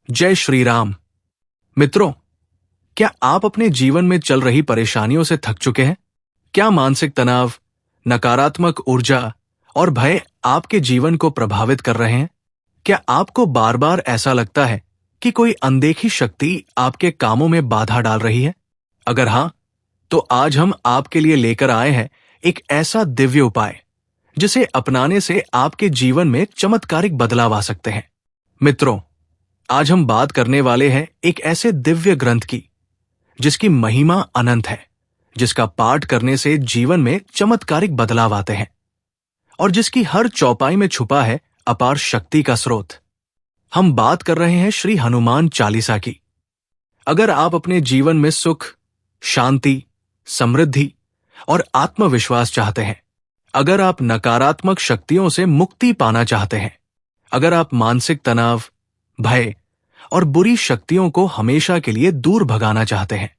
जय श्री राम। मित्रों, क्या आप अपने जीवन में चल रही परेशानियों से थक चुके हैं? क्या मानसिक तनाव, नकारात्मक ऊर्जा और भय आपके जीवन को प्रभावित कर रहे हैं? क्या आपको बार बार ऐसा लगता है कि कोई अनदेखी शक्ति आपके कामों में बाधा डाल रही है? अगर हां, तो आज हम आपके लिए लेकर आए हैं एक ऐसा दिव्य उपाय जिसे अपनाने से आपके जीवन में चमत्कारिक बदलाव आ सकते हैं। मित्रों, आज हम बात करने वाले हैं एक ऐसे दिव्य ग्रंथ की जिसकी महिमा अनंत है, जिसका पाठ करने से जीवन में चमत्कारिक बदलाव आते हैं और जिसकी हर चौपाई में छुपा है अपार शक्ति का स्रोत। हम बात कर रहे हैं श्री हनुमान चालीसा की। अगर आप अपने जीवन में सुख, शांति, समृद्धि और आत्मविश्वास चाहते हैं, अगर आप नकारात्मक शक्तियों से मुक्ति पाना चाहते हैं, अगर आप मानसिक तनाव, भय और बुरी शक्तियों को हमेशा के लिए दूर भगाना चाहते हैं,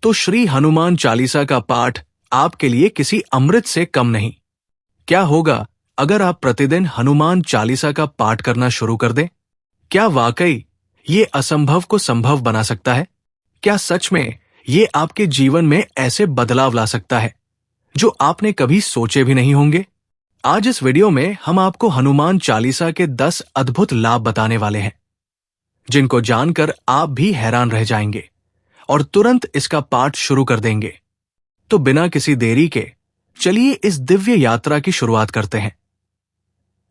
तो श्री हनुमान चालीसा का पाठ आपके लिए किसी अमृत से कम नहीं। क्या होगा अगर आप प्रतिदिन हनुमान चालीसा का पाठ करना शुरू कर दें? क्या वाकई ये असंभव को संभव बना सकता है? क्या सच में ये आपके जीवन में ऐसे बदलाव ला सकता है जो आपने कभी सोचे भी नहीं होंगे? आज इस वीडियो में हम आपको हनुमान चालीसा के 10 अद्भुत लाभ बताने वाले हैं, जिनको जानकर आप भी हैरान रह जाएंगे और तुरंत इसका पाठ शुरू कर देंगे। तो बिना किसी देरी के चलिए इस दिव्य यात्रा की शुरुआत करते हैं।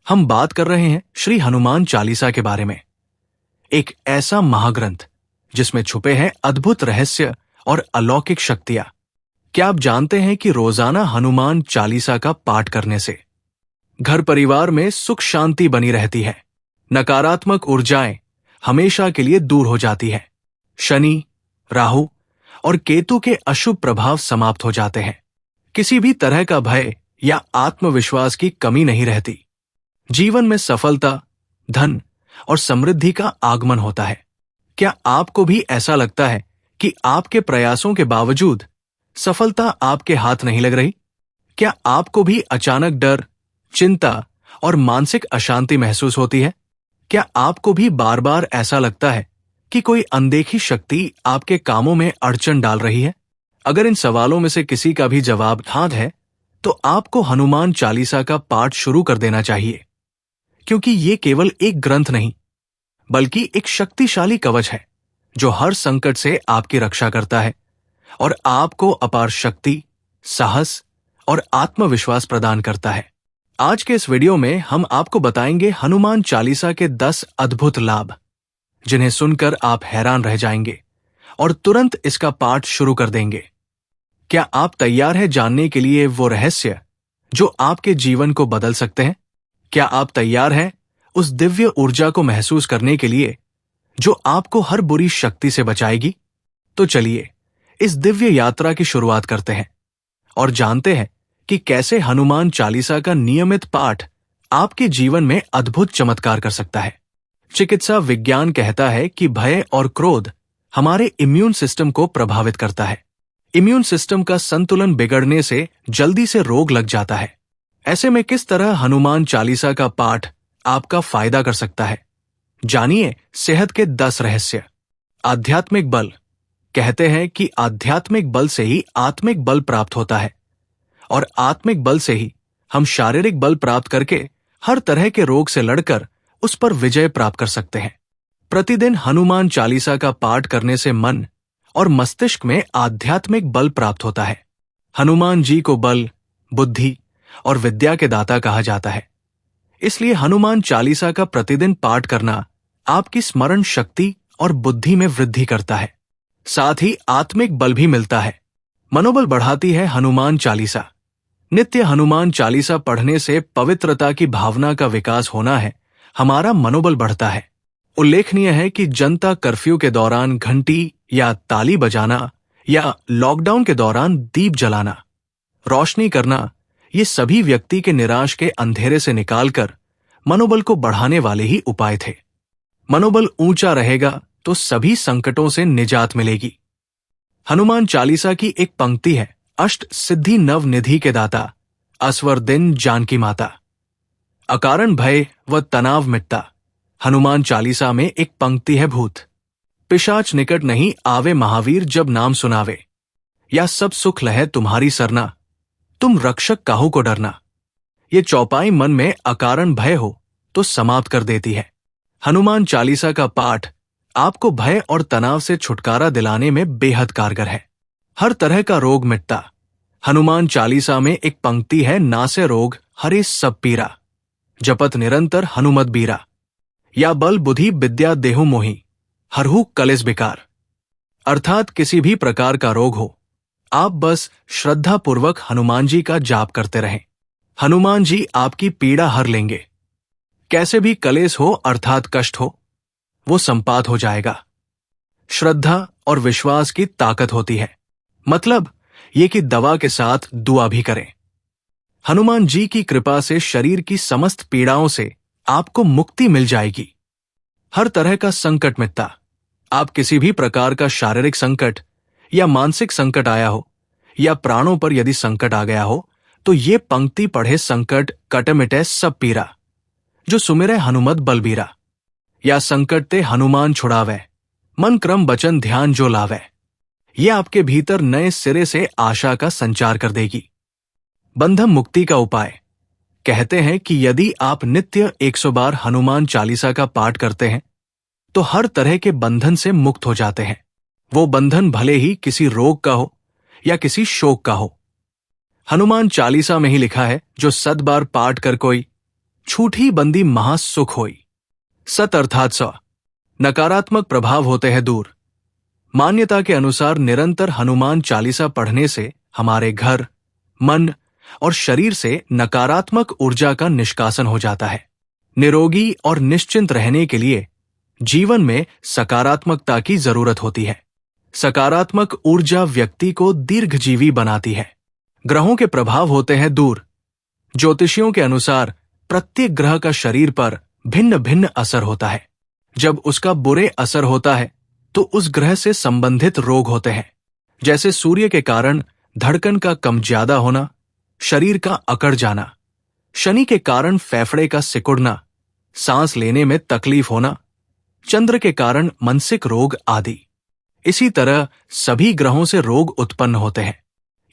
हम बात कर रहे हैं श्री हनुमान चालीसा के बारे में, एक ऐसा महाग्रंथ जिसमें छुपे हैं अद्भुत रहस्य और अलौकिक शक्तियां। क्या आप जानते हैं कि रोजाना हनुमान चालीसा का पाठ करने से घर परिवार में सुख शांति बनी रहती है, नकारात्मक ऊर्जाएं हमेशा के लिए दूर हो जाती है, शनि, राहु और केतु के अशुभ प्रभाव समाप्त हो जाते हैं, किसी भी तरह का भय या आत्मविश्वास की कमी नहीं रहती, जीवन में सफलता, धन और समृद्धि का आगमन होता है। क्या आपको भी ऐसा लगता है कि आपके प्रयासों के बावजूद सफलता आपके हाथ नहीं लग रही? क्या आपको भी अचानक डर, चिंता और मानसिक अशांति महसूस होती है? क्या आपको भी बार बार ऐसा लगता है कि कोई अनदेखी शक्ति आपके कामों में अड़चन डाल रही है? अगर इन सवालों में से किसी का भी जवाब हाँ है, तो आपको हनुमान चालीसा का पाठ शुरू कर देना चाहिए, क्योंकि ये केवल एक ग्रंथ नहीं, बल्कि एक शक्तिशाली कवच है जो हर संकट से आपकी रक्षा करता है और आपको अपार शक्ति, साहस और आत्मविश्वास प्रदान करता है। आज के इस वीडियो में हम आपको बताएंगे हनुमान चालीसा के 10 अद्भुत लाभ, जिन्हें सुनकर आप हैरान रह जाएंगे और तुरंत इसका पाठ शुरू कर देंगे। क्या आप तैयार हैं जानने के लिए वो रहस्य जो आपके जीवन को बदल सकते हैं? क्या आप तैयार हैं उस दिव्य ऊर्जा को महसूस करने के लिए जो आपको हर बुरी शक्ति से बचाएगी? तो चलिए इस दिव्य यात्रा की शुरुआत करते हैं और जानते हैं कि कैसे हनुमान चालीसा का नियमित पाठ आपके जीवन में अद्भुत चमत्कार कर सकता है। चिकित्सा विज्ञान कहता है कि भय और क्रोध हमारे इम्यून सिस्टम को प्रभावित करता है। इम्यून सिस्टम का संतुलन बिगड़ने से जल्दी से रोग लग जाता है। ऐसे में किस तरह हनुमान चालीसा का पाठ आपका फायदा कर सकता है? जानिए सेहत के 10 रहस्य। आध्यात्मिक बल। कहते हैं कि आध्यात्मिक बल से ही आत्मिक बल प्राप्त होता है और आत्मिक बल से ही हम शारीरिक बल प्राप्त करके हर तरह के रोग से लड़कर उस पर विजय प्राप्त कर सकते हैं। प्रतिदिन हनुमान चालीसा का पाठ करने से मन और मस्तिष्क में आध्यात्मिक बल प्राप्त होता है। हनुमान जी को बल, बुद्धि और विद्या के दाता कहा जाता है। इसलिए हनुमान चालीसा का प्रतिदिन पाठ करना आपकी स्मरण शक्ति और बुद्धि में वृद्धि करता है। साथ ही आत्मिक बल भी मिलता है। मनोबल बढ़ाती है हनुमान चालीसा। नित्य हनुमान चालीसा पढ़ने से पवित्रता की भावना का विकास होना है, हमारा मनोबल बढ़ता है। उल्लेखनीय है कि जनता कर्फ्यू के दौरान घंटी या ताली बजाना या लॉकडाउन के दौरान दीप जलाना, रोशनी करना, ये सभी व्यक्ति के निराश के अंधेरे से निकालकर मनोबल को बढ़ाने वाले ही उपाय थे। मनोबल ऊंचा रहेगा तो सभी संकटों से निजात मिलेगी। हनुमान चालीसा की एक पंक्ति है, अष्ट सिद्धि नव निधि के दाता, असवर दिन जानकी माता। अकारण भय व तनाव मिटता, हनुमान चालीसा में एक पंक्ति है भूत पिशाच निकट नहीं आवे महावीर जब नाम सुनावे, या सब सुख लहे तुम्हारी सरना, तुम रक्षक काहू को डरना। ये चौपाई मन में अकारण भय हो तो समाप्त कर देती है। हनुमान चालीसा का पाठ आपको भय और तनाव से छुटकारा दिलाने में बेहद कारगर है। हर तरह का रोग मिटता। हनुमान चालीसा में एक पंक्ति है, नासे रोग हरे सब पीरा, जपत निरंतर हनुमत बीरा, या बल बुद्धि विद्या देहु मोहि, हरहु कलेस बिकार। अर्थात किसी भी प्रकार का रोग हो, आप बस श्रद्धा पूर्वक हनुमान जी का जाप करते रहें। हनुमान जी आपकी पीड़ा हर लेंगे। कैसे भी कलेश हो अर्थात कष्ट हो, वो संपात हो जाएगा। श्रद्धा और विश्वास की ताकत होती है। मतलब ये कि दवा के साथ दुआ भी करें। हनुमान जी की कृपा से शरीर की समस्त पीड़ाओं से आपको मुक्ति मिल जाएगी। हर तरह का संकट मिटता। आप किसी भी प्रकार का शारीरिक संकट या मानसिक संकट आया हो, या प्राणों पर यदि संकट आ गया हो, तो ये पंक्ति पढ़े संकट कट मिटे सब पीरा, जो सुमिरे हनुमत बलबीरा, या संकट ते हनुमान छुड़ावे, मन क्रम वचन ध्यान जो लावे। ये आपके भीतर नए सिरे से आशा का संचार कर देगी। बंधन मुक्ति का उपाय। कहते हैं कि यदि आप नित्य 100 बार हनुमान चालीसा का पाठ करते हैं तो हर तरह के बंधन से मुक्त हो जाते हैं। वो बंधन भले ही किसी रोग का हो या किसी शोक का हो। हनुमान चालीसा में ही लिखा है, जो 100 बार पाठ कर कोई, छूटी बंदी महासुख होई। सत अर्थात 100 नकारात्मक प्रभाव होते हैं दूर। मान्यता के अनुसार निरंतर हनुमान चालीसा पढ़ने से हमारे घर, मन और शरीर से नकारात्मक ऊर्जा का निष्कासन हो जाता है। निरोगी और निश्चिंत रहने के लिए जीवन में सकारात्मकता की जरूरत होती है। सकारात्मक ऊर्जा व्यक्ति को दीर्घजीवी बनाती है। ग्रहों के प्रभाव होते हैं दूर। ज्योतिषियों के अनुसार प्रत्येक ग्रह का शरीर पर भिन्न भिन्न असर होता है। जब उसका बुरे असर होता है तो उस ग्रह से संबंधित रोग होते हैं। जैसे सूर्य के कारण धड़कन का कम ज्यादा होना, शरीर का अकड़ जाना, शनि के कारण फेफड़े का सिकुड़ना, सांस लेने में तकलीफ होना, चंद्र के कारण मानसिक रोग आदि। इसी तरह सभी ग्रहों से रोग उत्पन्न होते हैं।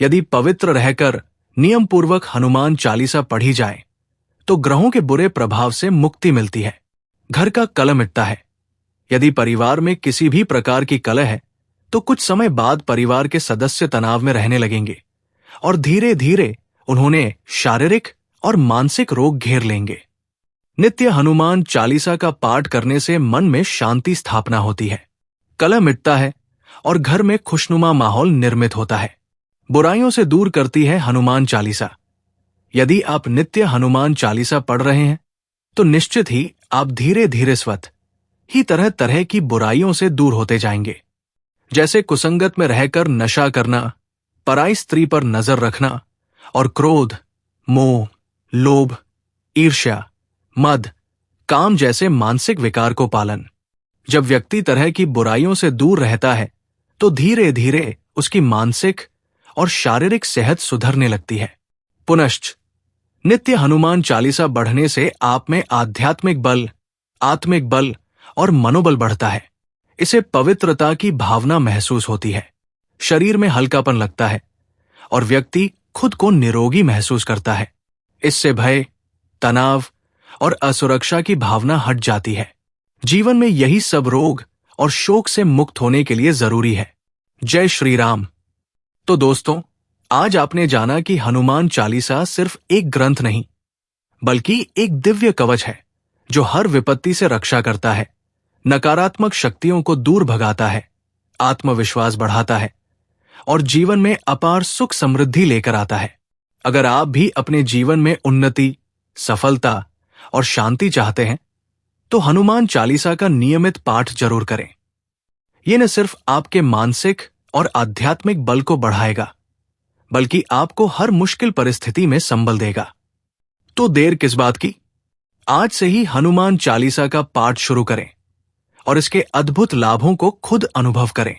यदि पवित्र रहकर नियम पूर्वक हनुमान चालीसा पढ़ी जाए तो ग्रहों के बुरे प्रभाव से मुक्ति मिलती है। घर का कलह मिटता है। यदि परिवार में किसी भी प्रकार की कलह है तो कुछ समय बाद परिवार के सदस्य तनाव में रहने लगेंगे और धीरे धीरे उन्होंने शारीरिक और मानसिक रोग घेर लेंगे। नित्य हनुमान चालीसा का पाठ करने से मन में शांति स्थापना होती है, कलह मिटता है और घर में खुशनुमा माहौल निर्मित होता है। बुराइयों से दूर करती है हनुमान चालीसा। यदि आप नित्य हनुमान चालीसा पढ़ रहे हैं तो निश्चित ही आप धीरे धीरे स्वतः ही तरह तरह की बुराइयों से दूर होते जाएंगे। जैसे कुसंगत में रहकर नशा करना, पराई स्त्री पर नजर रखना और क्रोध, मोह, लोभ, ईर्ष्या, मद, काम जैसे मानसिक विकार को पालन। जब व्यक्ति तरह की बुराइयों से दूर रहता है तो धीरे धीरे उसकी मानसिक और शारीरिक सेहत सुधरने लगती है। पुनश्च नित्य हनुमान चालीसा बढ़ने से आप में आध्यात्मिक बल, आत्मिक बल और मनोबल बढ़ता है। इसे पवित्रता की भावना महसूस होती है। शरीर में हल्कापन लगता है और व्यक्ति खुद को निरोगी महसूस करता है। इससे भय, तनाव और असुरक्षा की भावना हट जाती है। जीवन में यही सब रोग और शोक से मुक्त होने के लिए जरूरी है। जय श्री राम। तो दोस्तों, आज आपने जाना कि हनुमान चालीसा सिर्फ एक ग्रंथ नहीं बल्कि एक दिव्य कवच है जो हर विपत्ति से रक्षा करता है, नकारात्मक शक्तियों को दूर भगाता है, आत्मविश्वास बढ़ाता है और जीवन में अपार सुख समृद्धि लेकर आता है। अगर आप भी अपने जीवन में उन्नति, सफलता और शांति चाहते हैं तो हनुमान चालीसा का नियमित पाठ जरूर करें। यह न सिर्फ आपके मानसिक और आध्यात्मिक बल को बढ़ाएगा बल्कि आपको हर मुश्किल परिस्थिति में संबल देगा। तो देर किस बात की, आज से ही हनुमान चालीसा का पाठ शुरू करें और इसके अद्भुत लाभों को खुद अनुभव करें।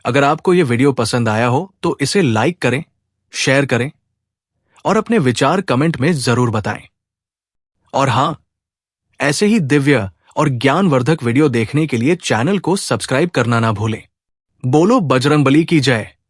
अगर आपको यह वीडियो पसंद आया हो तो इसे लाइक करें, शेयर करें और अपने विचार कमेंट में जरूर बताएं। और हां, ऐसे ही दिव्य और ज्ञानवर्धक वीडियो देखने के लिए चैनल को सब्सक्राइब करना ना भूलें। बोलो बजरंगबली की जय।